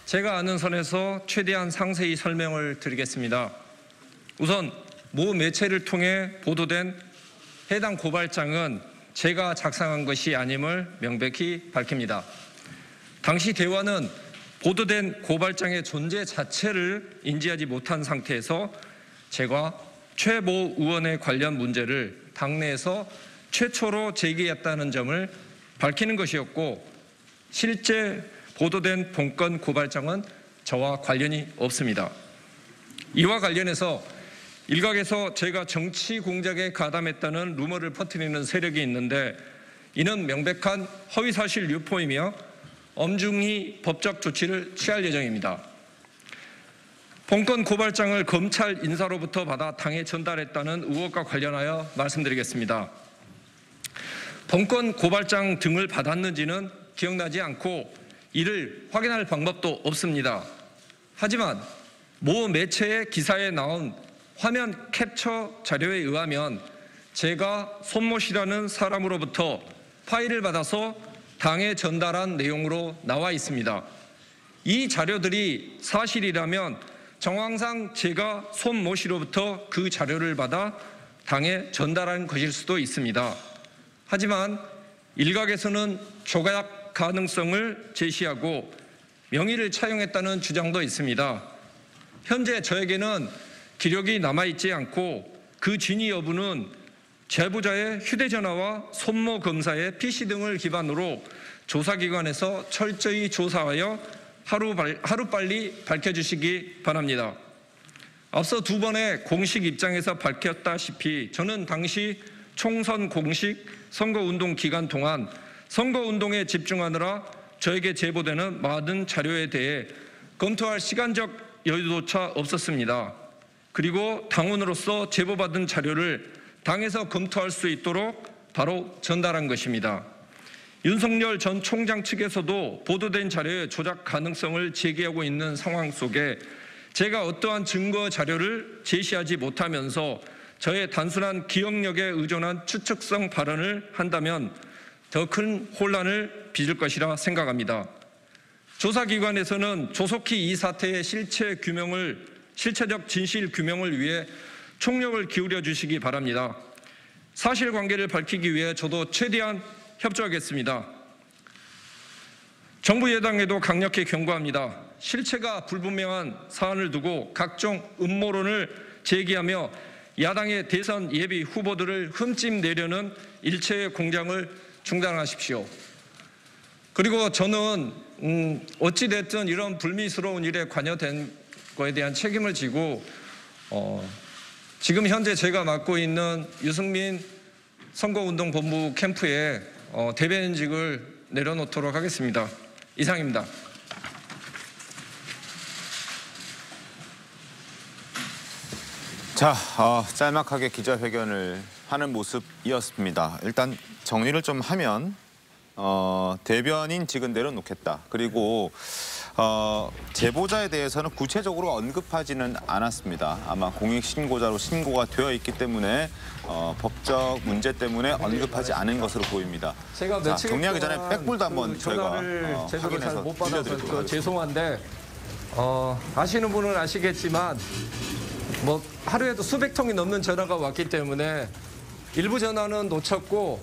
제가 아는 선에서 최대한 상세히 설명을 드리겠습니다. 우선 모 매체를 통해 보도된 해당 고발장은 제가 작성한 것이 아님을 명백히 밝힙니다. 당시 대화는 보도된 고발장의 존재 자체를 인지하지 못한 상태에서 제가 최 모 의원의 관련 문제를 당내에서 최초로 제기했다는 점을 밝히는 것이었고, 실제 보도된 본건 고발장은 저와 관련이 없습니다. 이와 관련해서 일각에서 제가 정치 공작에 가담했다는 루머를 퍼뜨리는 세력이 있는데, 이는 명백한 허위사실 유포이며 엄중히 법적 조치를 취할 예정입니다. 본건 고발장을 검찰 인사로부터 받아 당에 전달했다는 의혹과 관련하여 말씀드리겠습니다. 본건 고발장 등을 받았는지는 기억나지 않고 이를 확인할 방법도 없습니다. 하지만 모 매체의 기사에 나온 화면 캡처 자료에 의하면 제가 손모 씨라는 사람으로부터 파일을 받아서 당에 전달한 내용으로 나와 있습니다. 이 자료들이 사실이라면 정황상 제가 손모 씨로부터 그 자료를 받아 당에 전달한 것일 수도 있습니다. 하지만 일각에서는 조작 가능성을 제시하고 명의를 차용했다는 주장도 있습니다. 현재 저에게는 기록이 남아있지 않고 그 진위 여부는 제보자의 휴대전화와 손모 검사의 PC 등을 기반으로 조사기관에서 철저히 조사하여 하루빨리 밝혀주시기 바랍니다. 앞서 두 번의 공식 입장에서 밝혔다시피 저는 당시 총선 공식 선거운동 기간 동안 선거운동에 집중하느라 저에게 제보되는 많은 자료에 대해 검토할 시간적 여유조차 없었습니다. 그리고 당원으로서 제보받은 자료를 당에서 검토할 수 있도록 바로 전달한 것입니다. 윤석열 전 총장 측에서도 보도된 자료의 조작 가능성을 제기하고 있는 상황 속에 제가 어떠한 증거 자료를 제시하지 못하면서 저의 단순한 기억력에 의존한 추측성 발언을 한다면 더 큰 혼란을 빚을 것이라 생각합니다. 조사기관에서는 조속히 이 사태의 실체적 진실 규명을 위해 총력을 기울여 주시기 바랍니다. 사실관계를 밝히기 위해 저도 최대한 협조하겠습니다. 정부 여당에도 강력히 경고합니다. 실체가 불분명한 사안을 두고 각종 음모론을 제기하며 야당의 대선 예비 후보들을 흠집내려는 일체의 공작을 중단하십시오. 그리고 저는 어찌됐든 이런 불미스러운 일에 관여된 것에 대한 책임을 지고 지금 현재 제가 맡고 있는 유승민 선거운동본부 캠프에 대변인직을 내려놓도록 하겠습니다. 이상입니다. 자, 짤막하게 기자회견을 하는 모습이었습니다. 일단 정리를 좀 하면 대변인직은 내려놓겠다. 그리고 제보자에 대해서는 구체적으로 언급하지는 않았습니다. 아마 공익신고자로 신고가 되어 있기 때문에 법적 문제 때문에 언급하지 않은 것으로 보입니다. 제가 자, 정리하기 전에 백불도 한번 저희가 제대로 잘 못 받아서 하겠습니다. 죄송한데 아시는 분은 아시겠지만 뭐 하루에도 수백 통이 넘는 전화가 왔기 때문에 일부 전화는 놓쳤고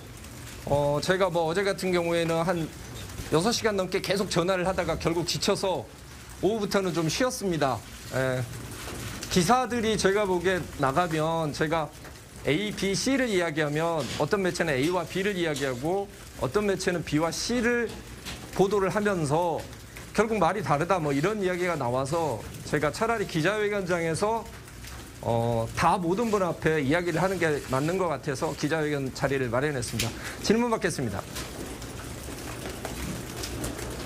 제가 뭐 어제 같은 경우에는 한 6시간 넘게 계속 전화를 하다가 결국 지쳐서 오후부터는 좀 쉬었습니다. 기사들이 제가 보기에 나가면 제가 A, B, C를 이야기하면 어떤 매체는 A와 B를 이야기하고 어떤 매체는 B와 C를 보도를 하면서 결국 말이 다르다 뭐 이런 이야기가 나와서 제가 차라리 기자회견장에서 다 모든 분 앞에 이야기를 하는 게 맞는 것 같아서 기자회견 자리를 마련했습니다. 질문 받겠습니다.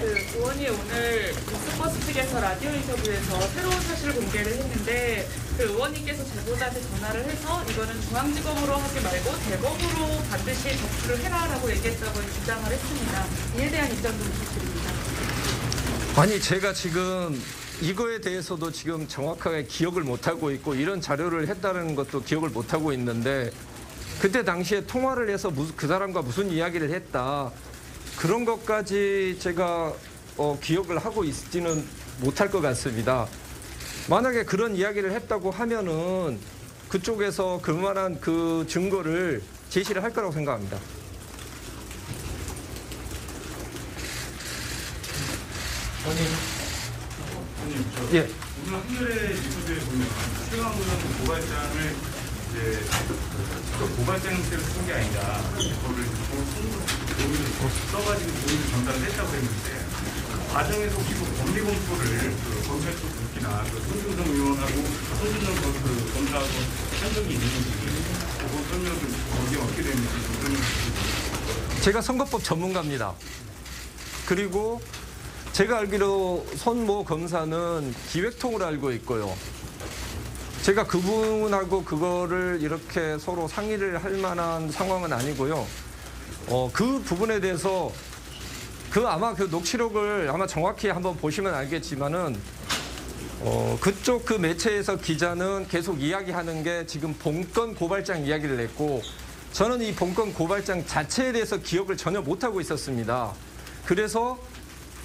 의원이 오늘 뉴스버스 측에서 라디오 인터뷰에서 새로운 사실 공개를 했는데 의원님께서 제보자한테 전화를 해서 이거는 중앙지검으로 하지 말고 대법으로 반드시 접수를 해라라고 얘기했다고 주장을 했습니다. 이에 대한 입장 좀 부탁드립니다. 아니 제가 지금 이거에 대해서도 지금 정확하게 기억을 못하고 있고 이런 자료를 했다는 것도 기억을 못하고 있는데 그때 당시에 통화를 해서 그 사람과 무슨 이야기를 했다 그런 것까지 제가 기억을 하고 있지는 못할 것 같습니다. 만약에 그런 이야기를 했다고 하면은 그쪽에서 그만한 그 증거를 제시를 할 거라고 생각합니다. 예. 오늘 한겨레 뉴스에 보면 최강훈 고발장을 이제 그 고발장 형태로 쓴 게 아니라 그거를 돈을 써가지고 돈을 전달을 했다고 했는데 과정에서 혹시 그 법리 검토를 그 검찰 쪽 특히나 그 손준성 의원하고 손준성 그 검사하고 한 적이 있는지 그거 설명 좀 거기에 어떻게 되는지 좀 설명 주시죠. 제가 선거법 전문가입니다. 그리고 제가 알기로 손모 검사는 기획통으로 알고 있고요. 제가 그분하고 그거를 이렇게 서로 상의를 할 만한 상황은 아니고요. 그 부분에 대해서 아마 그 녹취록을 아마 정확히 한번 보시면 알겠지만은 그쪽 그 매체에서 기자는 계속 이야기하는 게 지금 본건 고발장 이야기를 했고 저는 이 본건 고발장 자체에 대해서 기억을 전혀 못하고 있었습니다. 그래서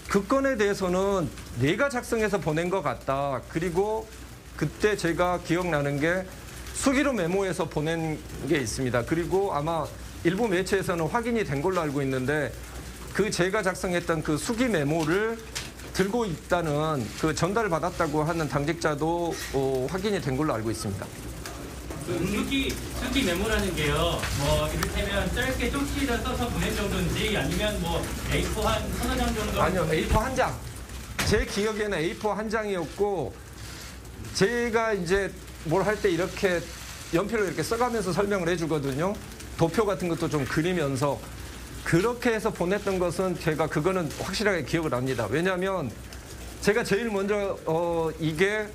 그 건에 대해서는 내가 작성해서 보낸 것 같다. 그리고 그때 제가 기억나는 게 수기로 메모해서 보낸 게 있습니다. 그리고 아마 일부 매체에서는 확인이 된 걸로 알고 있는데 그 제가 작성했던 그 수기 메모를 들고 있다는 그 전달을 받았다고 하는 당직자도 확인이 된 걸로 알고 있습니다. 그 수기 메모라는 게요, 뭐 이를테면 짧게 쪽지를 써서 보낸 정도인지 아니면 뭐 A4 한 서너 장 정도? 아니요, A4 한 장. 제 기억에는 A4 한 장이었고 제가 이제 뭘 할 때 이렇게 연필로 이렇게 써가면서 설명을 해주거든요. 도표 같은 것도 좀 그리면서 그렇게 해서 보냈던 것은 제가 그거는 확실하게 기억을 합니다. 왜냐하면 제가 제일 먼저 이게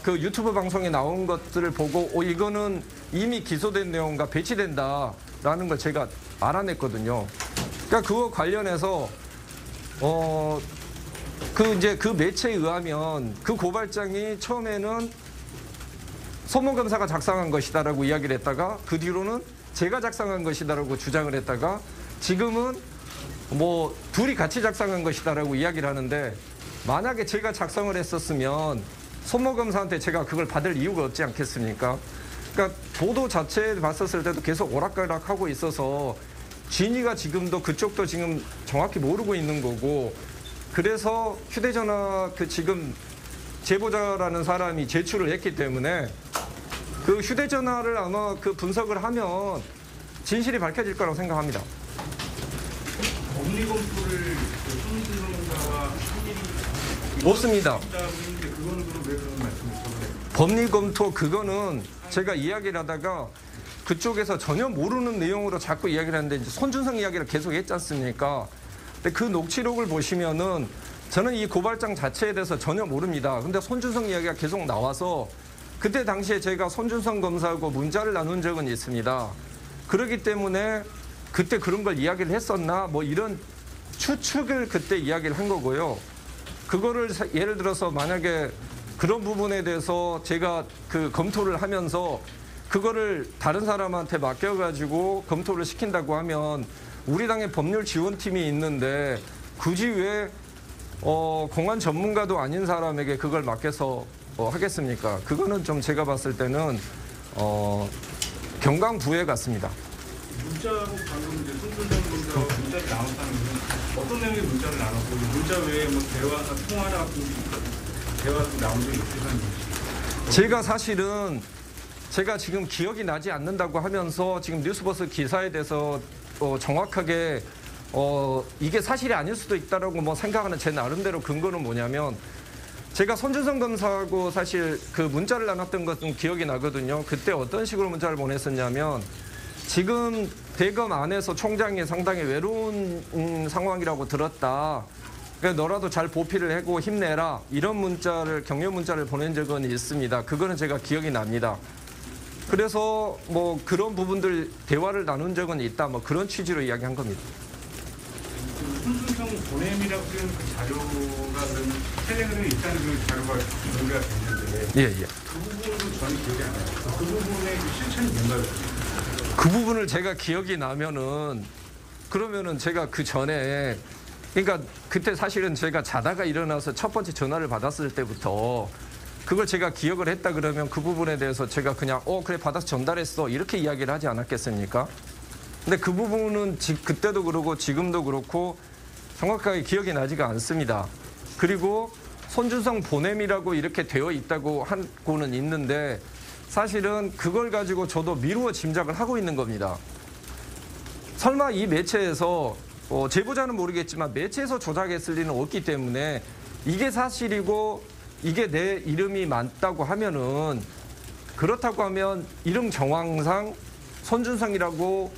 그 유튜브 방송에 나온 것들을 보고 이거는 이미 기소된 내용과 배치된다라는 걸 제가 알아냈거든요. 그러니까 그거 관련해서 그 매체에 의하면 그 고발장이 처음에는 손모 검사가 작성한 것이다라고 이야기를 했다가 그 뒤로는 제가 작성한 것이다라고 주장을 했다가 지금은 뭐 둘이 같이 작성한 것이다라고 이야기를 하는데 만약에 제가 작성을 했었으면 손모 검사한테 제가 그걸 받을 이유가 없지 않겠습니까? 그러니까 보도 자체에 봤었을 때도 계속 오락가락하고 있어서 진위가 지금도 그쪽도 지금 정확히 모르고 있는 거고 그래서 휴대전화 그 지금 제보자라는 사람이 제출을 했기 때문에 그 휴대전화를 아마 그 분석을 하면 진실이 밝혀질 거라고 생각합니다. 법리 검토를 손준성 검사와 한일이 없습니다. 그거는 그럼 왜 그런 말씀이세요? 법리 검토 그거는 제가 이야기를 하다가 그쪽에서 전혀 모르는 내용으로 자꾸 이야기를 하는데 이제 손준성 이야기를 계속 했지 않습니까? 근데 그 녹취록을 보시면은 저는 이 고발장 자체에 대해서 전혀 모릅니다. 근데 손준성 이야기가 계속 나와서 그때 당시에 제가 손준성 검사하고 문자를 나눈 적은 있습니다. 그렇기 때문에 그때 그런 걸 이야기를 했었나 뭐 이런 추측을 그때 이야기를 한 거고요. 그거를 예를 들어서 만약에 그런 부분에 대해서 제가 그 검토를 하면서 그거를 다른 사람한테 맡겨가지고 검토를 시킨다고 하면 우리 당에 법률 지원팀이 있는데 굳이 왜 공안 전문가도 아닌 사람에게 그걸 맡겨서 하겠습니까? 그거는 좀 제가 봤을 때는 경강부회 같습니다. 문자로 방금 이제 손준성 검사와 문자를 나눴다는 것은 어떤 내용의 문자를 나눴고 문자 외에 뭐 대화나 통화나 대화도 나온 적이 있으신지? 제가 사실은 제가 지금 기억이 나지 않는다고 하면서 지금 뉴스버스 기사에 대해서 정확하게 이게 사실이 아닐 수도 있다라고 뭐 생각하는 제 나름대로 근거는 뭐냐면 제가 손준성 검사하고 사실 그 문자를 나눴던 것은 기억이 나거든요. 그때 어떤 식으로 문자를 보냈었냐면 지금 대검 안에서 총장이 상당히 외로운 상황이라고 들었다. 그러니까 너라도 잘 보필을 하고 힘내라. 이런 문자를 격려 문자를 보낸 적은 있습니다. 그거는 제가 기억이 납니다. 그래서 뭐 그런 부분들 대화를 나눈 적은 있다. 뭐 그런 취지로 이야기한 겁니다. 손준성 보냄이라고 하는 그 자료가 그러면 텔레그램에 있다는 그 자료가 공개가 됐는데 예. 그 부분도 저는 기억이 안 나요. 그 부분의 그 실체는 뭔가요? 그 부분을 제가 기억이 나면은 그러면은 제가 그 전에 그러니까 그때 사실은 제가 자다가 일어나서 첫 번째 전화를 받았을 때부터 그걸 제가 기억을 했다 그러면 그 부분에 대해서 제가 그냥 그래 받아서 전달했어 이렇게 이야기를 하지 않았겠습니까? 근데 그 부분은 그때도 그러고 지금도 그렇고 정확하게 기억이 나지가 않습니다. 그리고 손준성 보냄이라고 이렇게 되어 있다고 하고는 있는데 사실은 그걸 가지고 저도 미루어 짐작을 하고 있는 겁니다. 설마 이 매체에서 제보자는 모르겠지만 매체에서 조작했을 리는 없기 때문에 이게 사실이고 이게 내 이름이 맞다고 하면은 그렇다고 하면 이름 정황상 손준성이라고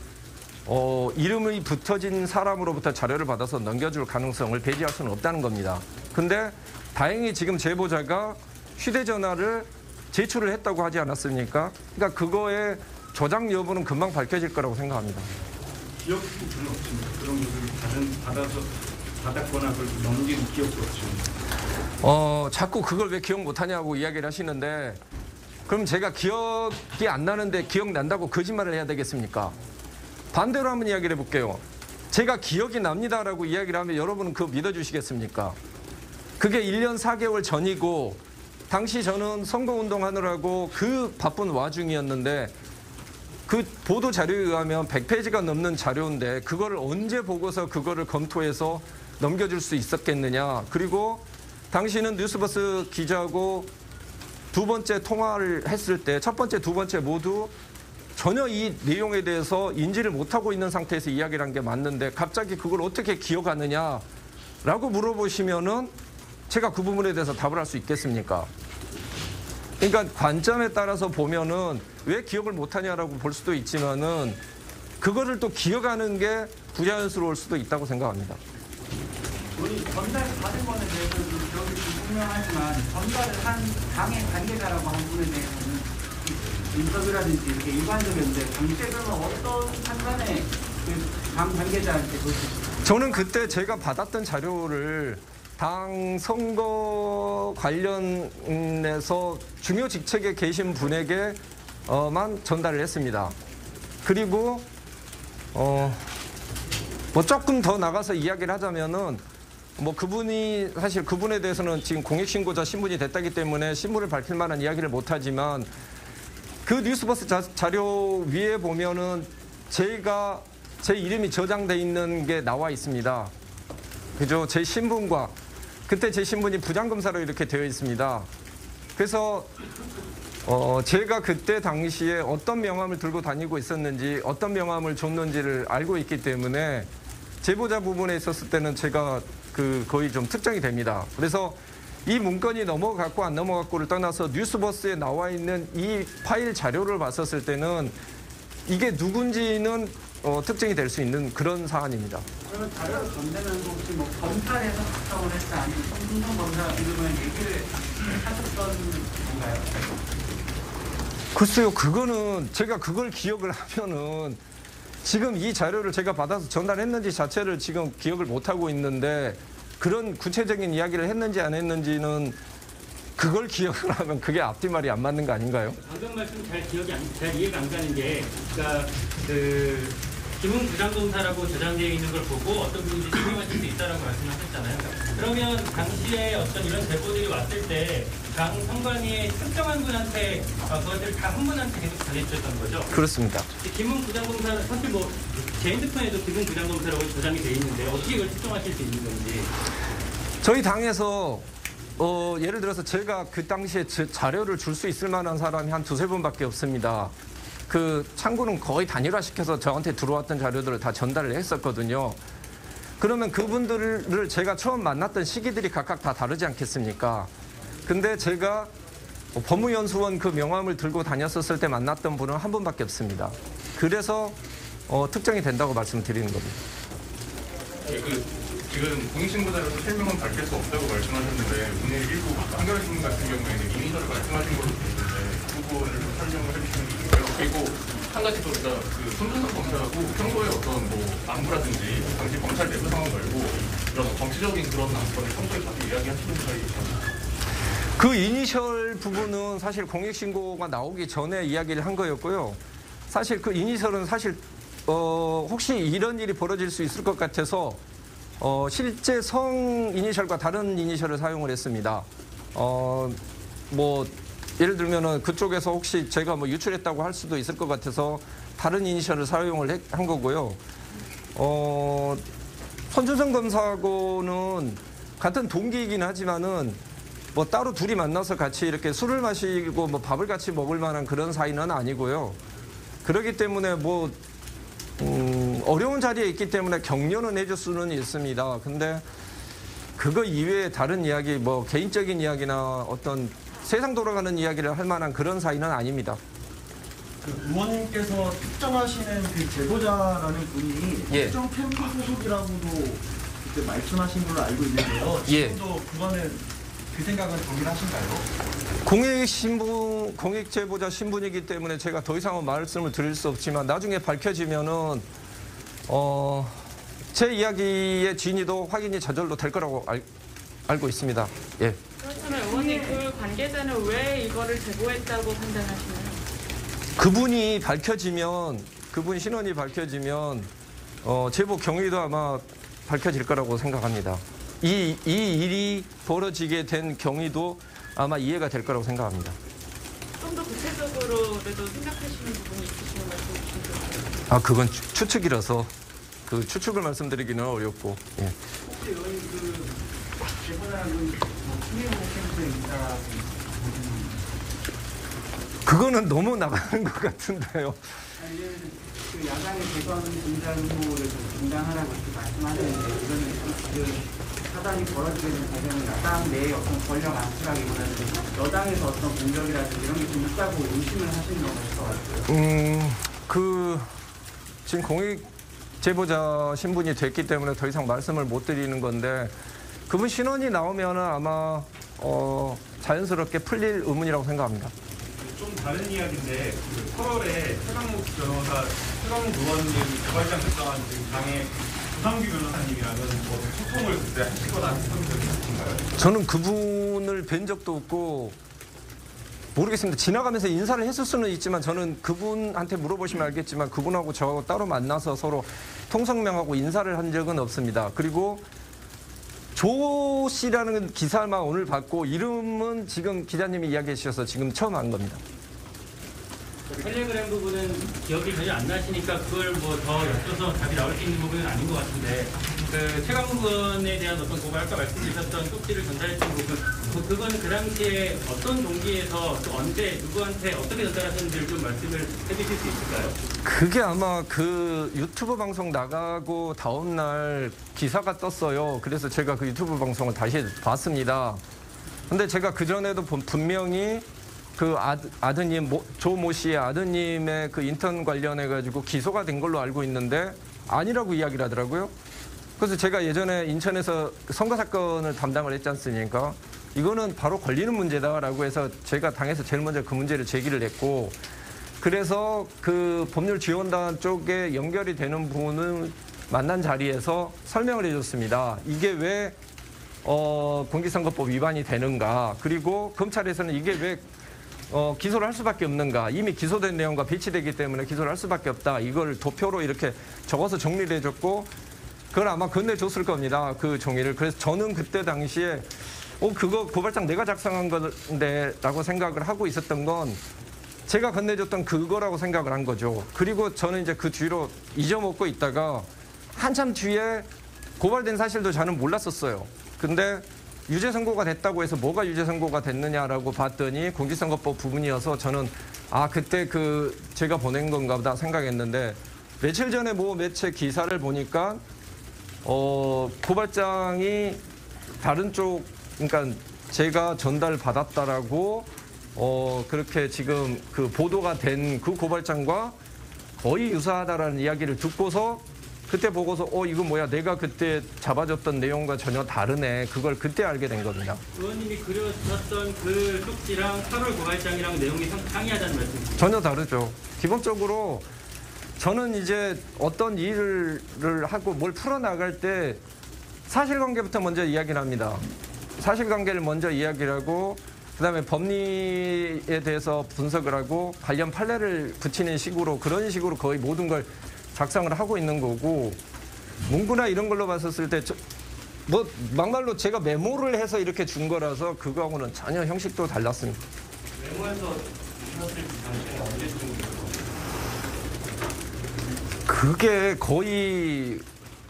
이름이 붙어진 사람으로부터 자료를 받아서 넘겨줄 가능성을 배제할 수는 없다는 겁니다. 근데 다행히 지금 제보자가 휴대전화를 제출을 했다고 하지 않았습니까? 그러니까 그거의 조작 여부는 금방 밝혀질 거라고 생각합니다. 기억도 별로 없습니다. 그런 것을 받았거나 그걸 넘긴 기억도 없습니다. 자꾸 그걸 왜 기억 못하냐고 이야기를 하시는데 그럼 제가 기억이 안 나는데 기억난다고 거짓말을 해야 되겠습니까? 반대로 한번 이야기를 해볼게요. 제가 기억이 납니다라고 이야기를 하면 여러분은 그거 믿어주시겠습니까? 그게 1년 4개월 전이고 당시 저는 선거운동하느라고 그 바쁜 와중이었는데 그 보도 자료에 의하면 100페이지가 넘는 자료인데 그거를 언제 보고서 그거를 검토해서 넘겨줄 수 있었겠느냐. 그리고 당시는 뉴스버스 기자하고 두 번째 통화를 했을 때 첫 번째, 두 번째 모두 전혀 이 내용에 대해서 인지를 못하고 있는 상태에서 이야기를 한 게 맞는데 갑자기 그걸 어떻게 기억하느냐라고 물어보시면은 제가 그 부분에 대해서 답을 할 수 있겠습니까? 그러니까 관점에 따라서 보면은 왜 기억을 못하냐라고 볼 수도 있지만은 그거를 또 기억하는 게 부자연스러울 수도 있다고 생각합니다. 우리 전달 받은 것에 대해서는 기억이 좀 분명하지만 전달을 한 당의 관계자라고 한 분에 대해서는 인터뷰라든지 이렇게 일반적이었는데 당시에 그러면 어떤 판단에 당 관계자한테 보셨어요? 저는 그때 제가 받았던 자료를 당 선거 관련해서 중요 직책에 계신 분에게만 전달을 했습니다. 그리고 뭐 조금 더 나가서 이야기를 하자면은 뭐 그분이 사실 그분에 대해서는 지금 공익신고자 신분이 됐다기 때문에 신분을 밝힐 만한 이야기를 못하지만 그 뉴스버스 자료 위에 보면은 제 이름이 저장돼 있는 게 나와 있습니다. 그죠? 제 신분과 그때 제 신분이 부장검사로 이렇게 되어 있습니다. 그래서 제가 그때 당시에 어떤 명함을 들고 다니고 있었는지 어떤 명함을 줬는지를 알고 있기 때문에 제보자 부분에 있었을 때는 제가 거의 좀 특정이 됩니다. 그래서 이 문건이 넘어갔고 안 넘어갔고를 떠나서 뉴스버스에 나와 있는 이 파일 자료를 봤었을 때는 이게 누군지는 특정이 될 수 있는 그런 사안입니다. 그러면 자료를 건네면서 혹시 뭐 검찰에서 작성을 했다 아니면 손준성 검사 이름을 얘기를 하셨던 건가요? 글쎄요, 그거는 제가 그걸 기억을 하면은 지금 이 자료를 제가 받아서 전달했는지 자체를 지금 기억을 못하고 있는데 그런 구체적인 이야기를 했는지 안 했는지는 그걸 기억을 하면 그게 앞뒤말이 안 맞는 거 아닌가요? 방금 말씀 잘 이해가 안 가는 게, 그러니까 김웅 부장검사라고 저장되어 있는 걸 보고 어떤 분인지 증명하실 수 있다라고 말씀하셨잖아요. 그러면 당시에 어떤 이런 제보들이 왔을 때 당 선관위의 특정한 분한테 그것들을 다 한 분한테 계속 전해주셨던 거죠? 그렇습니다. 김웅 부장검사 사실 뭐 제 핸드폰에도 김웅 부장검사라고 저장이 돼 있는데 어떻게 이걸 특정하실 수 있는 건지. 저희 당에서 예를 들어서 제가 그 당시에 자료를 줄 수 있을 만한 사람이 한 두세 분밖에 없습니다. 그 창구는 거의 단일화시켜서 저한테 들어왔던 자료들을 다 전달을 했었거든요. 그러면 그분들을 제가 처음 만났던 시기들이 각각 다 다르지 않겠습니까? 근데 제가 법무연수원 그 명함을 들고 다녔었을 때 만났던 분은 한 분밖에 없습니다. 그래서 특정이 된다고 말씀드리는 겁니다. 지금 공익신고자로서 실명은 밝힐 수 없다고 말씀하셨는데 오늘 일부 한겨레신문 같은 경우에는 이니셜을 말씀하신 걸로 보이는데 그 부분을 좀 설명을 해주시면 좋겠고요. 그리고 한 가지 더 우리가 손준성 검사하고 평소에 어떤 뭐 안부라든지 당시 검찰 내부 상황 말고 이런 정치적인 그런 안건을 평소에 자주 이야기하시는 사이입니다. 그 이니셜 부분은 사실 공익신고가 나오기 전에 이야기를 한 거였고요. 사실 그 이니셜은 사실 혹시 이런 일이 벌어질 수 있을 것 같아서 실제 성 이니셜과 다른 이니셜을 사용을 했습니다. 뭐 예를 들면은 그쪽에서 혹시 제가 뭐 유출했다고 할 수도 있을 것 같아서 다른 이니셜을 사용을 한 거고요. 손준성 검사하고는 같은 동기이긴 하지만은 뭐 따로 둘이 만나서 같이 이렇게 술을 마시고 뭐 밥을 같이 먹을 만한 그런 사이는 아니고요. 그렇기 때문에 뭐 어려운 자리에 있기 때문에 격려는 해줄 수는 있습니다. 근데 그거 이외에 다른 이야기, 뭐 개인적인 이야기나 어떤 세상 돌아가는 이야기를 할 만한 그런 사이는 아닙니다. 그 의원님께서 특정하시는 그 제보자라는 분이 예. 특정 캠프 소속이라고도 그때 말씀하신 걸로 알고 있는데요. 지금도 그거는 그 생각은 동일하신가요? 공익 제보자 신분이기 때문에 제가 더 이상은 말씀을 드릴 수 없지만 나중에 밝혀지면은 제 이야기의 진위도 확인이 저절로 될 거라고 알고 있습니다. 예. 그렇다면 의원님 그 관계자는 왜 이거를 제보했다고 판단하시나요? 그분이 밝혀지면 그분 신원이 밝혀지면 제보 경위도 아마 밝혀질 거라고 생각합니다. 이 일이 벌어지게 된 경위도 아마 이해가 될 거라고 생각합니다. 좀 더 구체적으로라도 생각하시는 부분이 있으시면 말씀해 주시면 아, 그건 추측이라서 그 추측을 말씀드리기는 어렵고. 예. 혹시 의원님 그 제보자는 뭐 추미호 캠프에 있다 그거는 너무 나가는 것 같은데요. 아니 그 야당의 대선 공작 후보를 좀 중단하라고 이렇게 말씀하셨는데 이거는 그 사단이 벌어지게 된 과정은 야당 내의 어떤 권력 압수라기보다는 여당에서 어떤 공격이라든지 이런 게 좀 있다고 의심을 하시는 경우가 있어가지고요. 지금 공익 제보자 신분이 됐기 때문에 더 이상 말씀을 못 드리는 건데 그분 신원이 나오면 아마 자연스럽게 풀릴 의문이라고 생각합니다. 좀 다른 이야기인데 그 8월에 최강욱 변호사, 최강욱 의원님 고발장 작성한 그 당의 조상규 변호사님이랑은 뭐 소통을 그때 하시거나 했던 적이 있으신가요? 저는 그분을 뵌 적도 없고 모르겠습니다. 지나가면서 인사를 했을 수는 있지만 저는 그분한테 물어보시면 알겠지만 그분하고 저 따로 만나서 서로 통성명하고 인사를 한 적은 없습니다. 그리고 조 씨라는 기사만 오늘 봤고 이름은 지금 기자님이 이야기해 주셔서 지금 처음 안 겁니다. 텔레그램 부분은 기억이 전혀 안 나시니까 그걸 뭐 더 엿줘서 답이 나올 수 있는 부분은 아닌 것 같은데 그 최강욱 의원에 대한 어떤 고발 아까 말씀드렸던 쪽지를 전달했던 부분 그거는 그 당시에 어떤 동기에서 또 언제 누구한테 어떻게 전달하셨는지를 좀 말씀을 해주실 수 있을까요? 그게 아마 그 유튜브 방송 나가고 다음 날 기사가 떴어요. 그래서 제가 그 유튜브 방송을 다시 봤습니다. 근데 제가 그전에도 분명히 그 아드님, 조모 씨의 아드님의 그 인턴 관련해가지고 기소가 된 걸로 알고 있는데 아니라고 이야기를 하더라고요. 그래서 제가 예전에 인천에서 선거 사건을 담당을 했지 않습니까? 이거는 바로 걸리는 문제다라고 해서 제가 당에서 제일 먼저 그 문제를 제기를 했고 그래서 그 법률 지원단 쪽에 연결이 되는 분을 만난 자리에서 설명을 해줬습니다. 이게 왜 공직선거법 위반이 되는가 그리고 검찰에서는 이게 왜 기소를 할 수밖에 없는가 이미 기소된 내용과 배치되기 때문에 기소를 할 수밖에 없다 이걸 도표로 이렇게 적어서 정리를 해줬고 그걸 아마 건네줬을 겁니다 그 종이를. 그래서 저는 그때 당시에 그거 고발장 내가 작성한 건데 라고 생각을 하고 있었던 건 제가 건네줬던 그거라고 생각을 한 거죠. 그리고 저는 이제 그 뒤로 잊어먹고 있다가 한참 뒤에 고발된 사실도 저는 몰랐었어요. 근데 유죄 선고가 됐다고 해서 뭐가 유죄 선고가 됐느냐라고 봤더니 공직선거법 부분이어서 저는 그때 그 제가 보낸 건가 보다 생각했는데 며칠 전에 뭐 매체 기사를 보니까 고발장이 다른 쪽 그러니까 제가 전달받았다라고 그렇게 지금 그 보도가 된 그 고발장과 거의 유사하다라는 이야기를 듣고서 그때 보고서 이거 뭐야 내가 그때 잡아줬던 내용과 전혀 다르네 그걸 그때 알게 된 겁니다. 의원님이 그려주셨던 그 쪽지랑 8월 고발장이랑 내용이 상이하다는 말씀이시죠? 전혀 다르죠. 기본적으로 저는 이제 어떤 일을 하고 뭘 풀어나갈 때 사실관계부터 먼저 이야기를 합니다. 사실관계를 먼저 이야기를 하고 그다음에 법리에 대해서 분석을 하고 관련 판례를 붙이는 식으로 그런 식으로 거의 모든 걸 작성을 하고 있는 거고 문구나 이런 걸로 봤었을 때 뭐 막말로 제가 메모를 해서 이렇게 준 거라서 그거하고는 전혀 형식도 달랐습니다. 메모에서 주셨을 당시에는 언제쯤 그게 거의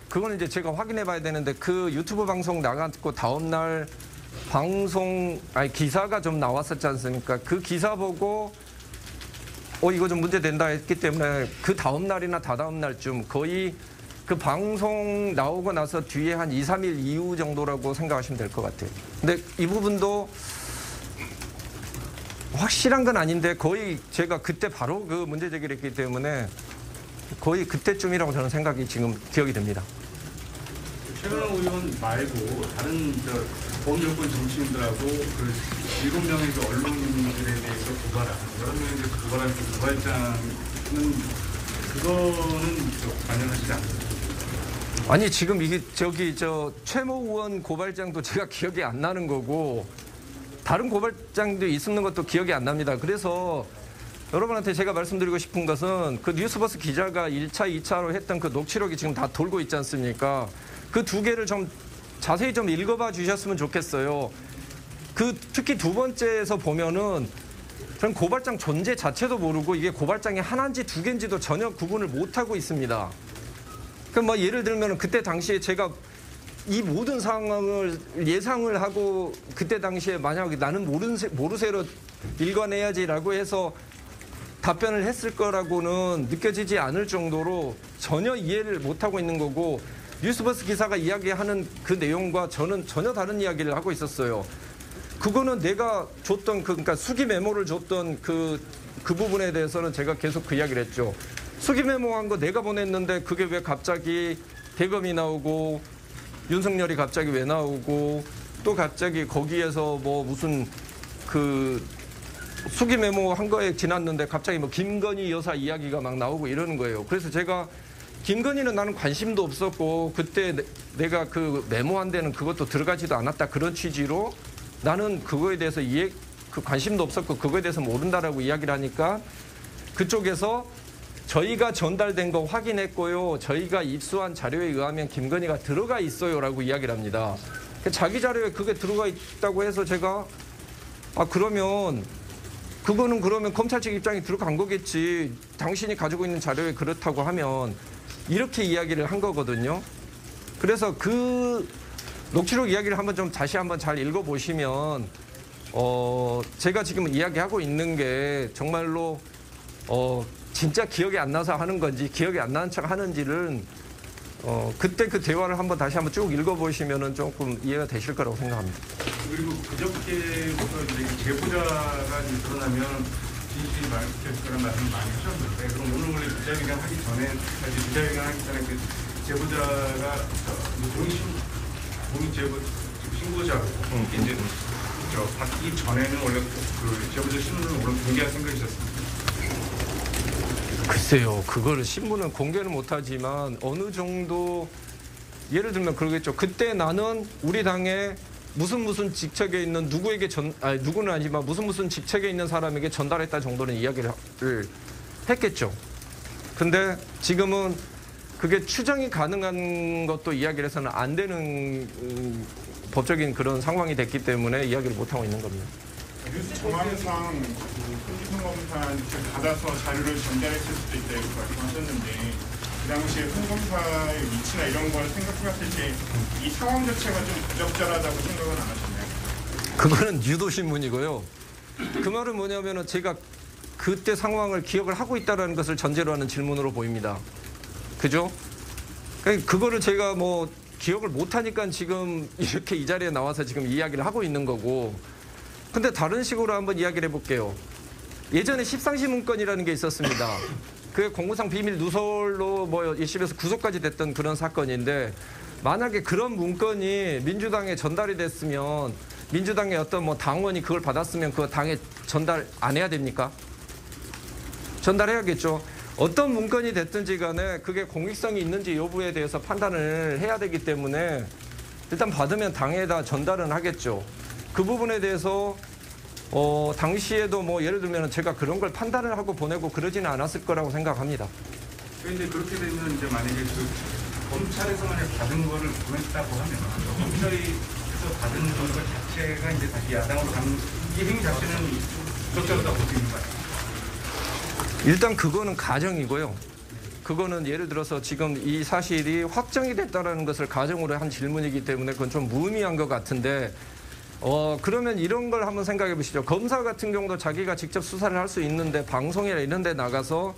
그거는 이제 제가 확인해 봐야 되는데 그 유튜브 방송 나갔고 다음 날 기사가 좀 나왔었지 않습니까? 그 기사 보고 이거 좀 문제 된다 했기 때문에 그 다음 날이나 다다음 날쯤 거의 그 방송 나오고 나서 뒤에 한 2, 3일 이후 정도라고 생각하시면 될 것 같아요. 근데 이 부분도 확실한 건 아닌데 거의 제가 그때 바로 그 문제 제기를 했기 때문에 거의 그때쯤이라고 저는 생각이 지금 기억이 됩니다. 최근호 의원 말고 다른 범여권 정치인들하고 그 7명의 그 언론인들에 대해서 고발한 여러 명에 대해서 고발한 그 고발장은 그거는 반영하시지 않습니까? 아니 지금 이게 최모 의원 고발장도 제가 기억이 안 나는 거고 다른 고발장도 있는 것도 기억이 안 납니다. 그래서 여러분한테 제가 말씀드리고 싶은 것은 그 뉴스버스 기자가 1차, 2차로 했던 그 녹취록이 지금 다 돌고 있지 않습니까? 그 두 개를 좀 자세히 좀 읽어봐 주셨으면 좋겠어요. 특히 두 번째에서 보면은 저는 고발장 존재 자체도 모르고 이게 고발장이 하나인지 두 개인지도 전혀 구분을 못하고 있습니다. 그럼 뭐 예를 들면 그때 당시에 제가 이 모든 상황을 예상을 하고 그때 당시에 만약에 나는 모르쇠로 읽어내야지라고 해서 답변을 했을 거라고는 느껴지지 않을 정도로 전혀 이해를 못하고 있는 거고 뉴스버스 기사가 이야기하는 그 내용과 저는 전혀 다른 이야기를 하고 있었어요. 그거는 내가 줬던 그러니까 수기 메모를 줬던 그 부분에 대해서는 제가 계속 그 이야기를 했죠. 수기 메모한 거 내가 보냈는데 그게 왜 갑자기 대검이 나오고 윤석열이 갑자기 왜 나오고 또 갑자기 거기에서 뭐 무슨 그 수기 메모 한 거에 지났는데 갑자기 뭐 김건희 여사 이야기가 막 나오고 이러는 거예요. 그래서 제가 김건희는 나는 관심도 없었고 그때 내가 그 메모한 데는 그것도 들어가지도 않았다 그런 취지로 나는 그거에 대해서 그 관심도 없었고 그거에 대해서 모른다라고 이야기를 하니까 그쪽에서 저희가 전달된 거 확인했고요. 저희가 입수한 자료에 의하면 김건희가 들어가 있어요라고 이야기를 합니다. 자기 자료에 그게 들어가 있다고 해서 제가 그러면 그거는 그러면 검찰 측 입장이 들어간 거겠지. 당신이 가지고 있는 자료에 그렇다고 하면 이렇게 이야기를 한 거거든요. 그래서 그 녹취록 이야기를 다시 한번 잘 읽어보시면 제가 지금 이야기하고 있는 게 정말로 진짜 기억이 안 나서 하는 건지 기억이 안 나는 척 하는지를 그때 그 대화를 다시 한번 쭉 읽어보시면은 조금 이해가 되실 거라고 생각합니다. 그리고 그저께부터 이제 제보자가 드러나면 진실이 밝혀질 거란 말씀을 많이 하셨는데 그럼 오늘 원래 기자회견 하기 전에 그 제보자가 공익 제보 신고자로 이제 받기 전에는 원래 그 제보자 신문을 오늘 공개할 생각이 있었습니다. 글쎄요, 그거를 신문은 공개는 못하지만 어느 정도 예를 들면 그러겠죠. 그때 나는 우리 당에 무슨 직책에 있는 누구에게 누구는 아니지만 무슨 직책에 있는 사람에게 전달했다 정도는 이야기를 했겠죠. 근데 지금은 그게 추정이 가능한 것도 이야기를 해서는 안 되는 법적인 그런 상황이 됐기 때문에 이야기를 못하고 있는 겁니다. 뉴스 정황상 손기성 검사한테 받아서 자료를 전달했을 수도 있다 이렇게 말씀하셨는데 그 당시에 손 검사의 위치나 이런 걸 생각해봤을 때 이 상황 자체가 좀 부적절하다고 생각은 안 하셨나요? 그거는 유도신문이고요. 그 말은 뭐냐면은 제가 그때 상황을 기억을 하고 있다는 것을 전제로 하는 질문으로 보입니다. 그죠? 그거를 제가 뭐 기억을 못하니까 지금 이렇게 이 자리에 나와서 지금 이야기를 하고 있는 거고 근데 다른 식으로 한번 이야기를 해볼게요. 예전에 십상시 문건이라는 게 있었습니다. 그게 공무상 비밀 누설로 뭐 1심에서 구속까지 됐던 그런 사건인데 만약에 그런 문건이 민주당에 전달이 됐으면 민주당의 어떤 뭐 당원이 그걸 받았으면 그 당에 전달 안 해야 됩니까? 전달해야겠죠. 어떤 문건이 됐든지 간에 그게 공익성이 있는지 여부에 대해서 판단을 해야 되기 때문에 일단 받으면 당에다 전달은 하겠죠. 그 부분에 대해서 당시에도 뭐 예를 들면 제가 그런 걸 판단을 하고 보내고 그러지는 않았을 거라고 생각합니다. 그런데 그렇게 되면 이제 만약에 그 검찰에서 만약 받은 거를 보냈다고 하면 검찰에서 받은 것 자체가 이제 다시 야당으로 가는 이 행위 자체는 그렇다고 볼 수 있는 거 아니에요? 일단 그거는 가정이고요. 그거는 예를 들어서 지금 이 사실이 확정이 됐다라는 것을 가정으로 한 질문이기 때문에 그건 좀 무의미한 것 같은데 그러면 이런 걸 한번 생각해 보시죠. 검사 같은 경우도 자기가 직접 수사를 할 수 있는데 방송이나 이런 데 나가서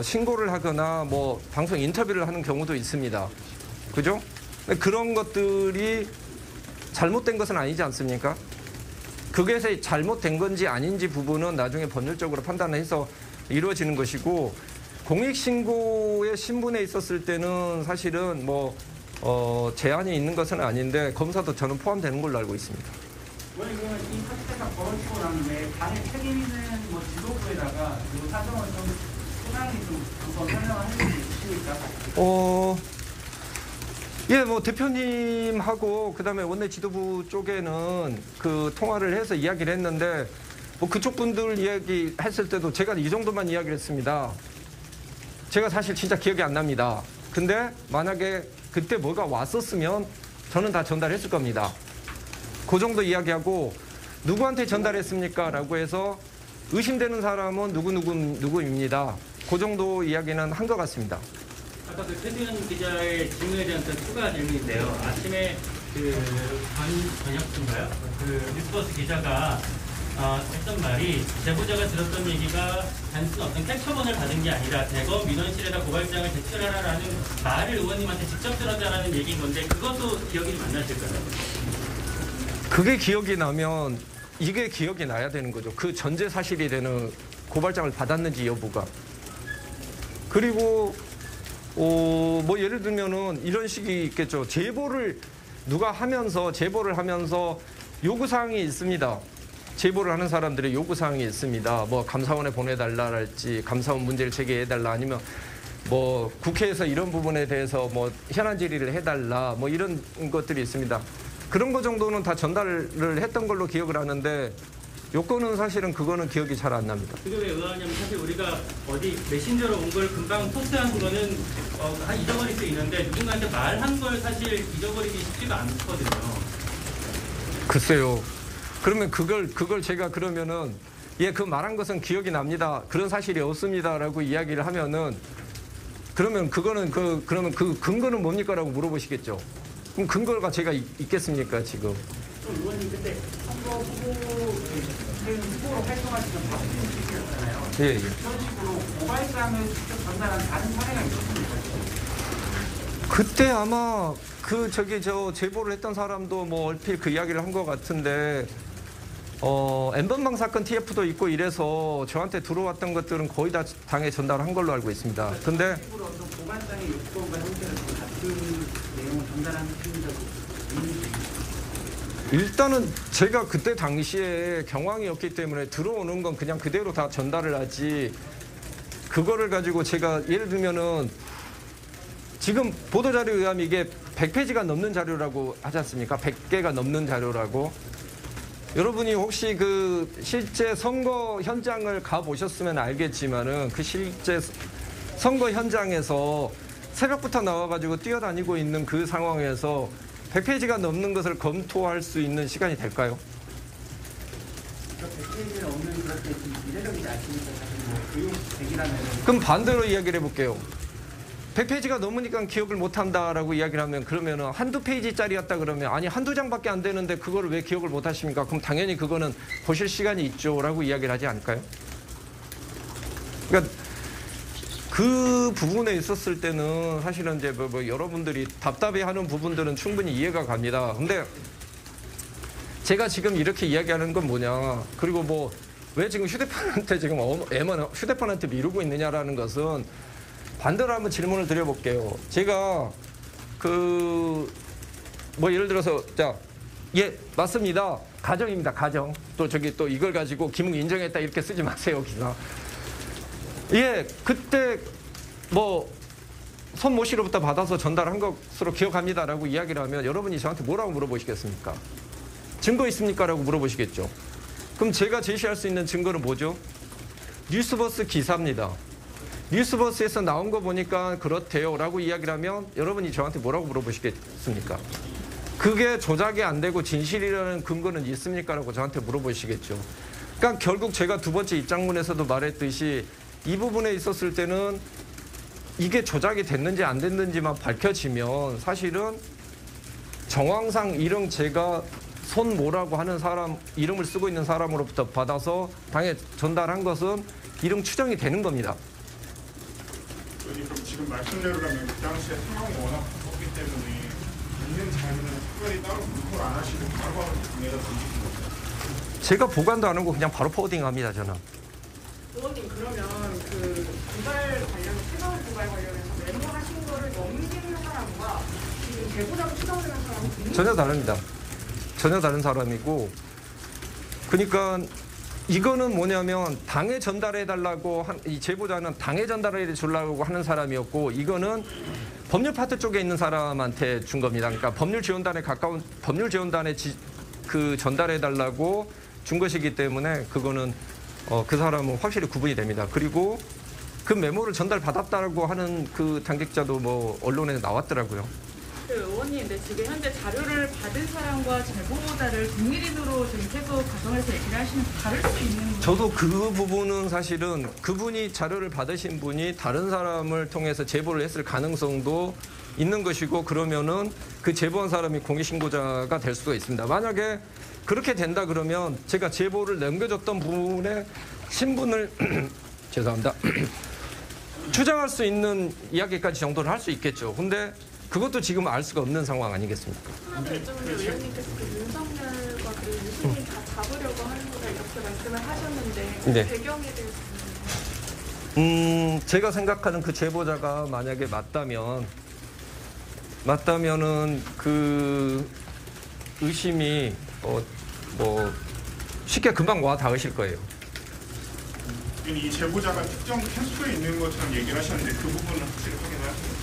신고를 하거나 뭐 방송 인터뷰를 하는 경우도 있습니다. 그죠? 근데 그런 것들이 잘못된 것은 아니지 않습니까? 그게 잘못된 건지 아닌지 부분은 나중에 법률적으로 판단해서 이루어지는 것이고 공익신고의 신분에 있었을 때는 사실은 뭐 제한이 있는 것은 아닌데 검사도 저는 포함되는 걸로 알고 있습니다. 원래 그러면 이 사태가 벌어지고 난 후에 당의 책임 있는 뭐 지도부에다가 그 사정을 좀 소상히 좀 설명을 할 수 있으십니까? 예, 뭐 대표님하고 그다음에 원내 지도부 쪽에는 그 통화를 해서 이야기를 했는데 뭐 그쪽 분들 이야기했을 때도 제가 이 정도만 이야기를 했습니다. 제가 사실 진짜 기억이 안 납니다. 근데 만약에 그때 뭐가 왔었으면 저는 다 전달했을 겁니다. 그 정도 이야기하고 누구한테 전달했습니까? 라고 해서 의심되는 사람은 누구입니다. 그 정도 이야기는 한 것 같습니다. 아까 그 최수현 기자의 질문에 대한 추가 질문인데요. 아침에 저녁인가요? 그 뉴스버스 기자가 했던 말이 제보자가 들었던 얘기가 단순 어떤 캡처본을 받은 게 아니라 대검 민원실에다 고발장을 제출하라라는 말을 의원님한테 직접 들었다라는 얘기인 건데 그것도 기억이 좀 안 나실까요? 그게 기억이 나면 이게 기억이 나야 되는 거죠. 그 전제 사실이 되는 고발장을 받았는지 여부가. 그리고 뭐 예를 들면은 이런 식이 있겠죠. 제보를 하면서 요구사항이 있습니다. 제보를 하는 사람들의 요구사항이 있습니다. 뭐 감사원에 보내달라랄지 감사원 문제를 제기해달라 아니면 뭐 국회에서 이런 부분에 대해서 뭐 현안 질의를 해달라 뭐 이런 것들이 있습니다. 그런 거 정도는 다 전달을 했던 걸로 기억을 하는데 요건은 사실은 그거는 기억이 잘 안 납니다. 그게 왜 의아하냐면 사실 우리가 어디 메신저로 온 걸 금방 포스트한 거는 잊어버릴 수 있는데 누군가한테 말한 걸 사실 잊어버리기 쉽지가 않거든요. 글쎄요. 그러면 그걸 제가 그러면은 그 말한 것은 기억이 납니다. 그런 사실이 없습니다라고 이야기를 하면은 그러면 그러면 그 근거는 뭡니까라고 물어보시겠죠. 그럼 근거가 제가 있겠습니까 지금? 의원님 그때 선거 후보로 활동하시던 박수진 씨였잖아요. 예. 그런 식으로 고발장을 직접 전달한 다른 사례가 있었습니까? 그때 아마 저 제보를 했던 사람도 뭐 얼핏 그 이야기를 한 것 같은데 N번방 사건 TF도 있고 이래서 저한테 들어왔던 것들은 거의 다 당에 전달한 걸로 알고 있습니다. 근데 고발장의 요건과 형태를 같은 내용을 전달한 적이 있는지. 일단은 제가 그때 당시에 경황이 없기 때문에 들어오는 건 그냥 그대로 다 전달을 하지 그거를 가지고 제가 예를 들면은 지금 보도자료에 의하면 이게 100페이지가 넘는 자료라고 하지 않습니까? 100개가 넘는 자료라고. 여러분이 혹시 그 실제 선거 현장을 가보셨으면 알겠지만은 그 실제 선거 현장에서 새벽부터 나와가지고 뛰어다니고 있는 그 상황에서 100페이지가 넘는 것을 검토할 수 있는 시간이 될까요? 100페이지는 없는 그렇게 이례적이지 않습니까? 뭐 교육 100이라면. 그럼 반대로 이야기를 해볼게요. 100페이지가 넘으니까 기억을 못한다라고 이야기를 하면 그러면 한두 페이지짜리였다 그러면 아니 한두 장밖에 안 되는데 그거를 왜 기억을 못하십니까? 그럼 당연히 그거는 보실 시간이 있죠라고 이야기를 하지 않을까요? 그러니까 그 부분에 있었을 때는 사실은 이제 뭐 여러분들이 답답해하는 부분들은 충분히 이해가 갑니다. 근데 제가 지금 이렇게 이야기하는 건 뭐냐? 그리고 뭐 왜 지금 휴대폰한테 지금 휴대폰한테 미루고 있느냐라는 것은 반대로 한번 질문을 드려볼게요. 제가 뭐 예를 들어서 맞습니다. 가정입니다. 가정. 또 또 이걸 가지고 김웅 인정했다 이렇게 쓰지 마세요 기사. 그때 뭐 손모 씨로부터 받아서 전달한 것으로 기억합니다라고 이야기를 하면 여러분이 저한테 뭐라고 물어보시겠습니까? 증거 있습니까? 라고 물어보시겠죠. 그럼 제가 제시할 수 있는 증거는 뭐죠? 뉴스버스 기사입니다. 뉴스버스에서 나온 거 보니까 그렇대요라고 이야기를 하면 여러분이 저한테 뭐라고 물어보시겠습니까? 그게 조작이 안 되고 진실이라는 근거는 있습니까라고 저한테 물어보시겠죠. 그러니까 결국 제가 두 번째 입장문에서도 말했듯이 이 부분에 있었을 때는 이게 조작이 됐는지 안 됐는지만 밝혀지면 사실은 정황상 이름 제가 손모라고 하는 사람 이름을 쓰고 있는 사람으로부터 받아서 당에 전달한 것은 이름 추정이 되는 겁니다. 그럼 지금 말씀대로라면 그 당시에 상황이 워낙 무섭기 때문에 있는 자료는 특별히 따로 분석을 안 하시고 바로바로 당에다 던지신 거죠? 제가 보관도 안 하고 그냥 바로 포워딩합니다, 저는. 의원님 그러면 그 고발 관련 최강 고발 관련해서 메모하신 거를 넘기는 사람과 지금 제보자로 추정되는 사람은 전혀 다릅니다. 전혀 다른 사람이고, 그러니까 이거는 뭐냐면 당에 전달해달라고 이 제보자는 당에 전달해 주려고 하는 사람이었고, 이거는 법률 파트 쪽에 있는 사람한테 준 겁니다. 그러니까 법률 지원단에 가까운 법률 지원단에 그 전달해달라고 준 것이기 때문에 그거는 그 사람은 확실히 구분이 됩니다. 그리고 그 메모를 전달받았다고 하는 그 당직자도 뭐 언론에 나왔더라고요. 그 의원님, 근데 지금 현재 자료를 받은 사람과 제보자를 동일인으로 지금 계속 가정에서 얘기를 하시는 다를 수 있는. 저도 그 부분은 사실은 그분이 자료를 받으신 분이 다른 사람을 통해서 제보를 했을 가능성도 있는 것이고, 그러면은 그 제보한 사람이 공익신고자가 될 수가 있습니다. 만약에 그렇게 된다 그러면 제가 제보를 넘겨줬던 분의 신분을 죄송합니다. 추정할 수 있는 이야기까지 정도는 할 수 있겠죠. 근데 그것도 지금 알 수가 없는 상황 아니겠습니까? 그런데 좀 의원님께서 그 윤석열과 그 유승민 다 잡으려고 하는 거다 이렇게 말씀을 하셨는데 그 네. 배경에 대해서 제가 생각하는 그 제보자가 만약에 맞다면은 그 의심이 뭐 쉽게 금방 와 닿으실 거예요. 이 제보자가 특정 캠프에 있는 것처럼 얘기를 하셨는데 그 부분은 확실히 확인을 하시나요?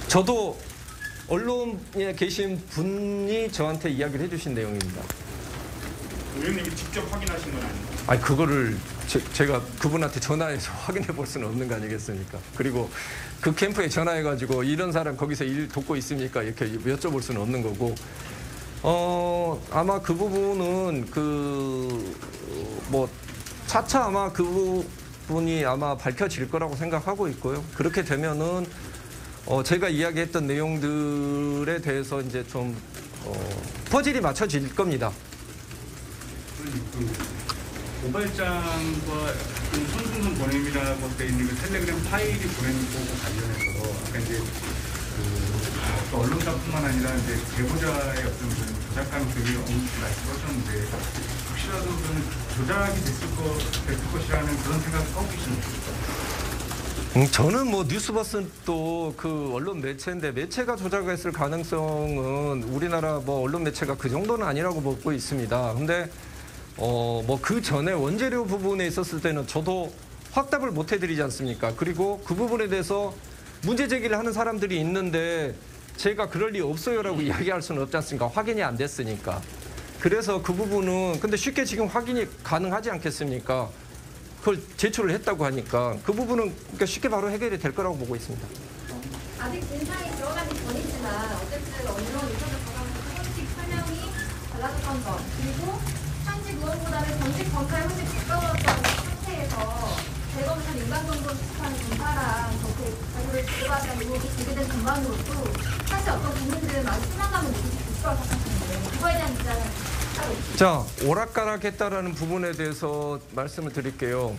저도 언론에 계신 분이 저한테 이야기를 해주신 내용입니다. 의원님이 직접 확인하신 건 아닌가요? 아니 그거를 제가 그분한테 전화해서 확인해 볼 수는 없는 거 아니겠습니까? 그리고 그 캠프에 전화해가지고 이런 사람 거기서 일 돕고 있습니까? 이렇게 여쭤볼 수는 없는 거고. 아마 그 부분은 차차 아마 그 부분이 아마 밝혀질 거라고 생각하고 있고요. 그렇게 되면은 제가 이야기했던 내용들에 대해서 이제 좀 퍼즐이 맞춰질 겁니다. 고발장과 손승근 보냄이라고 돼 있는 그 텔레그램 파일이 보낸 거고 관련해서 아까 이제 그 언론사뿐만 아니라 이제 제보자의 어떤 그런 조작 가능성이 말씀하셨는데 혹시라도 그런 조작이 됐을 것이라는 그런 생각을 하고 계십니까? 저는 뭐 뉴스버스는 또 그 언론 매체인데 매체가 조작했을 가능성은 우리나라 뭐 언론 매체가 그 정도는 아니라고 보고 있습니다. 근데 뭐 그 전에 원재료 부분에 있었을 때는 저도 확답을 못 해드리지 않습니까? 그리고 그 부분에 대해서 문제 제기를 하는 사람들이 있는데 제가 그럴 리 없어요라고 이야기할 수는 없지 않습니까? 확인이 안 됐으니까. 그래서 그 부분은 근데 쉽게 지금 확인이 가능하지 않겠습니까? 그걸 제출을 했다고 하니까 그 부분은 그러니까 쉽게 바로 해결이 될 거라고 보고 있습니다. 아직 진상이 들어가기 전이지만 어쨌든 언론 인터뷰 과정에서 조금씩 설명이 달라졌던 점, 그리고 상직 의원보다는 전직 검사에 훨씬 가까웠던 상태에서 대검에서 인간정보를 수집하는 검사랑 그렇게 자료를 주고받은 의혹이 제기된 전반으로도 사실 어떤 국민들은 많이 실망감을 느낄 수 있을 거라고 생각하는데 그거에 대한 입장은 따로 있습니다. 자, 오락가락했다라는 부분에 대해서 말씀을 드릴게요.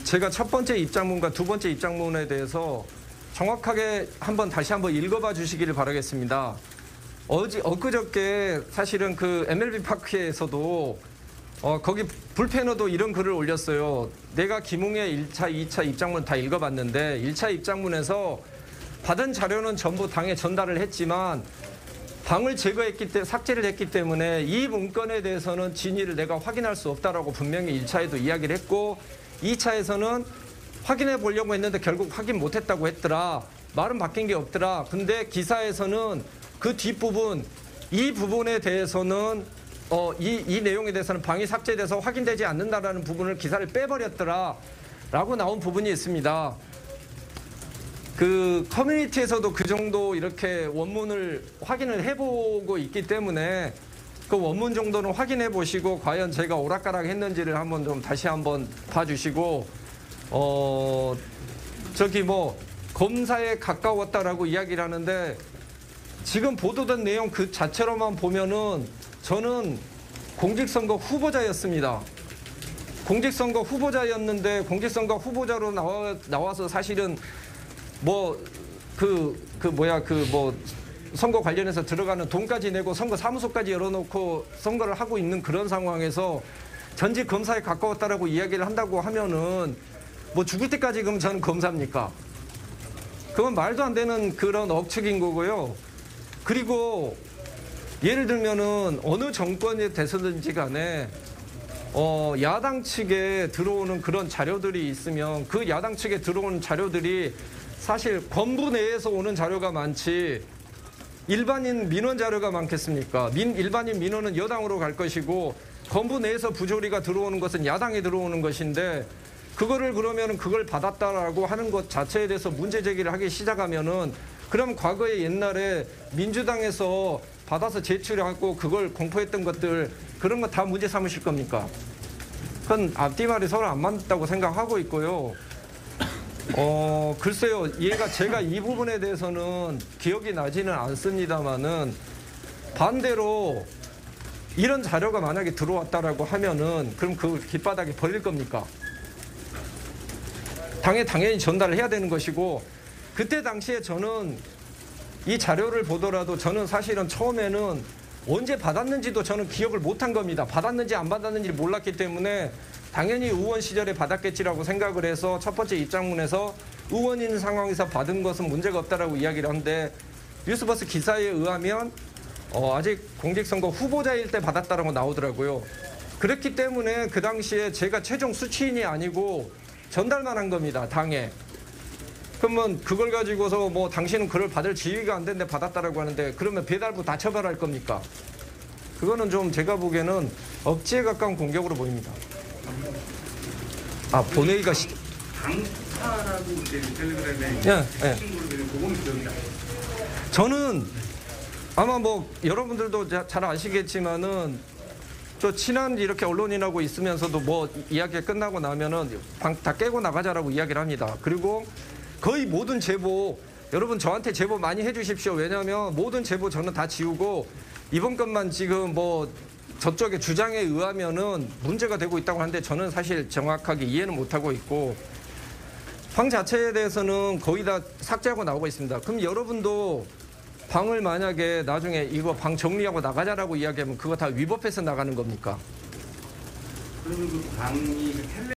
제가 첫 번째 입장문과 두 번째 입장문에 대해서 정확하게 다시 한번 읽어봐 주시기를 바라겠습니다. 엊그저께 사실은 그 MLB 파크에서도 거기 불패너도 이런 글을 올렸어요. 내가 김웅의 1차, 2차 입장문 다 읽어봤는데 1차 입장문에서 받은 자료는 전부 당에 전달을 했지만 당을 삭제를 했기 때문에 이 문건에 대해서는 진위를 내가 확인할 수 없다라고 분명히 1차에도 이야기를 했고 2차에서는 확인해 보려고 했는데 결국 확인 못했다고 했더라. 말은 바뀐 게 없더라. 근데 기사에서는 그 뒷부분 이 부분에 대해서는 이 내용에 대해서는 방이 삭제돼서 확인되지 않는다라는 부분을 기사를 빼버렸더라라고 나온 부분이 있습니다. 그 커뮤니티에서도 그 정도 이렇게 원문을 확인을 해보고 있기 때문에 그 원문 정도는 확인해 보시고 과연 제가 오락가락 했는지를 한번 좀 다시 한번 봐주시고 저기 뭐 검사에 가까웠다라고 이야기를 하는데 지금 보도된 내용 그 자체로만 보면은 저는 공직선거 후보자였습니다. 공직선거 후보자였는데 공직선거 후보자로 나와서 사실은 뭐 선거 관련해서 들어가는 돈까지 내고 선거 사무소까지 열어놓고 선거를 하고 있는 그런 상황에서 전직 검사에 가까웠다라고 이야기를 한다고 하면은 뭐 죽을 때까지 그럼 저는 검사입니까? 그건 말도 안 되는 그런 억측인 거고요. 그리고 예를 들면은 어느 정권이 돼서든지 간에 야당 측에 들어오는 그런 자료들이 있으면 그 야당 측에 들어오는 자료들이 사실 권부 내에서 오는 자료가 많지 일반인 민원 자료가 많겠습니까? 일반인 민원은 여당으로 갈 것이고 권부 내에서 부조리가 들어오는 것은 야당에 들어오는 것인데 그거를 그러면은 그걸 받았다라고 하는 것 자체에 대해서 문제 제기를 하기 시작하면은 그럼 과거에 옛날에 민주당에서 받아서 제출하고 그걸 공포했던 것들 그런 거 다 문제 삼으실 겁니까? 그건 앞뒤말이 서로 안 맞다고 생각하고 있고요. 글쎄요, 제가 이 부분에 대해서는 기억이 나지는 않습니다만은 반대로 이런 자료가 만약에 들어왔다라고 하면은 그럼 그 깃바닥에 벌릴 겁니까? 당연히 전달을 해야 되는 것이고 그때 당시에 저는 이 자료를 보더라도 저는 사실은 처음에는 언제 받았는지도 저는 기억을 못한 겁니다. 받았는지 안 받았는지 몰랐기 때문에 당연히 의원 시절에 받았겠지라고 생각을 해서 첫 번째 입장문에서 의원인 상황에서 받은 것은 문제가 없다라고 이야기를 하는데 뉴스버스 기사에 의하면 아직 공직선거 후보자일 때 받았다라고 나오더라고요. 그렇기 때문에 그 당시에 제가 최종 수취인이 아니고 전달만 한 겁니다. 당에. 그러면 그걸 가지고서 뭐 당신은 그걸 받을 지위가 안 되는데 받았다라고 하는데 그러면 배달부 다 처벌할 겁니까? 그거는 좀 제가 보기에는 억지에 가까운 공격으로 보입니다. 본회의가 당사라고 이제 텔레그램에 친구를 보고 기억이 나요. 저는 아마 뭐 여러분들도 잘 아시겠지만은 저 친한 이렇게 언론인하고 있으면서도 뭐 이야기가 끝나고 나면은 방 다 깨고 나가자라고 이야기를 합니다. 그리고 거의 모든 제보 여러분 저한테 제보 많이 해주십시오. 왜냐하면 모든 제보 저는 다 지우고 이번 것만 지금 뭐 저쪽의 주장에 의하면은 문제가 되고 있다고 하는데 저는 사실 정확하게 이해는 못하고 있고 방 자체에 대해서는 거의 다 삭제하고 나오고 있습니다. 그럼 여러분도 방을 만약에 나중에 이거 방 정리하고 나가자라고 이야기하면 그거 다 위법해서 나가는 겁니까? 그러면 그 방이